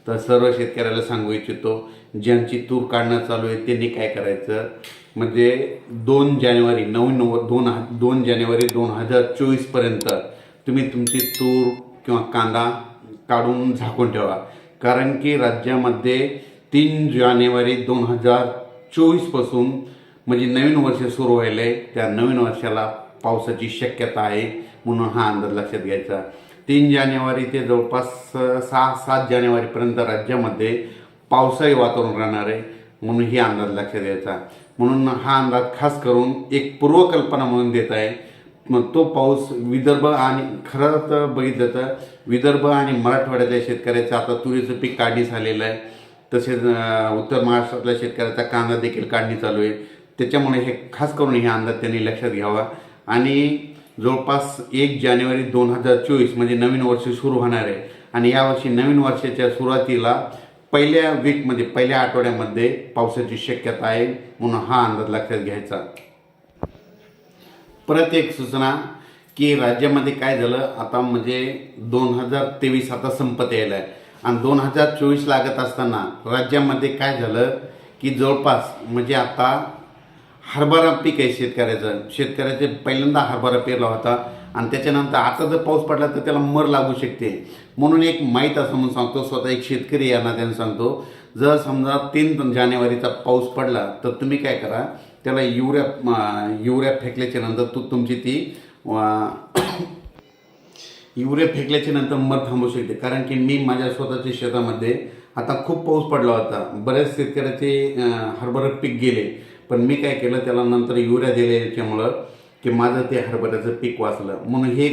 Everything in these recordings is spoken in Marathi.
तर सर्व शेतकऱ्याला सांगू इच्छितो, ज्यांची तूर काढणं चालू आहे त्यांनी काय करायचं, म्हणजे 2 जानेवारी 2 जानेवारी 2024 तुम्ही तुमची तूर किंवा कांदा काढून झाकून ठेवा. कारण की राज्यामध्ये 3 जानेवारी 2024 म्हणजे नवीन वर्ष सुरू व्हायला आहे. त्या नवीन वर्षाला पावसाची शक्यता आहे, म्हणून हा अंदाज लक्षात घ्यायचा. 3 जानेवारी ते जवळपास 6-7 जानेवारीपर्यंत राज्यामध्ये पावसाळी वातावरण राहणार आहे, म्हणून ही अंदाज लक्षात घ्यायचा. म्हणून हा अंदाज खास करून एक पूर्वकल्पना म्हणून देत आहे. मग तो पाऊस विदर्भ आणि खरं तर बघितलं तर विदर्भ आणि मराठवाड्यातल्या शेतकऱ्याचं आता तुरीचं पीक काढणी झालेलं आहे. तसेच उत्तर महाराष्ट्रातल्या शेतकऱ्याचा कांदा देखील काढणी चालू आहे. त्याच्यामुळे हे खास करून हे अंदाज त्यांनी लक्षात घ्यावा. आणि जवळपास 1 जानेवारी 2024 म्हणजे नवीन वर्ष सुरू होणार आहे. आणि यावर्षी नवीन वर्षाच्या सुरुवातीला पहिल्या वीकमध्ये, पहिल्या आठवड्यामध्ये पावसाची शक्यता आहे, म्हणून हा अंदाज लक्षात घ्यायचा. परत एक सूचना की राज्यामध्ये काय झालं, आता म्हणजे 2023 आता संपत यायला आहे आणि 2024 लागत असताना राज्यामध्ये काय झालं की जवळपास म्हणजे आता हरभरा पीक आहे शेतकऱ्याचे पहिल्यांदा हरभरा पेरला होता आणि त्याच्यानंतर आता जर पाऊस पडला तर त्याला मर लागू शकते. म्हणून एक माहीत असं म्हणून सांगतो, स्वतः एक शेतकरी या नात्याने सांगतो, जर समजा 3 जानेवारीचा पाऊस पडला तर तुम्ही काय करा, त्याला युरिया फेकल्याच्या नंतर तुमची ती युरिया फेकल्याच्या नंतर मर थांबू शकते. कारण की मी माझ्या स्वतःच्या शेतामध्ये आता खूप पाऊस पडला होता, बऱ्याच शेतकऱ्याचे हरभरा पीक गेले, पण मी काय केलं, त्याला नंतर युरिया दिल्याच्यामुळं की माझं ते हरभऱ्याचं पीक वाचलं. म्हणून हे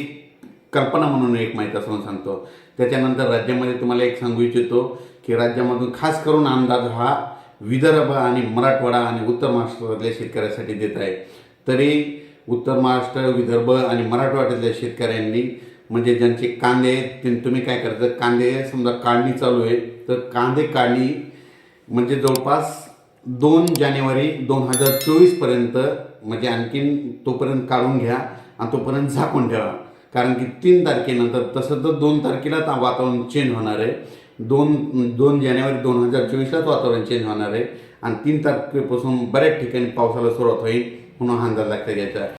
कल्पना म्हणून एक माहीत असं सांगतो. त्याच्यानंतर राज्यामध्ये तुम्हाला एक सांगू इच्छितो की राज्यामधून खास करून अंदाज हा विदर्भ आणि मराठवाडा आणि उत्तर महाराष्ट्रातल्या शेतकऱ्यासाठी देत आहे. तरी उत्तर महाराष्ट्र, विदर्भ आणि मराठवाड्यातल्या शेतकऱ्यांनी म्हणजे ज्यांचे कांदे आहेत तुम्ही काय करायचं, कांदे समजा काढणी चालू आहे तर कांदे काढणी म्हणजे जवळपास 2 जानेवारी 2024 म्हणजे आणखीन तोपर्यंत काढून घ्या आणि तोपर्यंत झाकून ठेवा. कारण की 3 तारखेनंतर, तसं तर 2 तारखेला वातावरण चेंज होणार आहे. 2 जानेवारी 2024लाच वातावरण चेंज होणार आहे आणि 3 तारखेपासून बऱ्याच ठिकाणी पावसाला सुरुवात होईल, म्हणून हा अंदाज लक्षात घ्यायचा.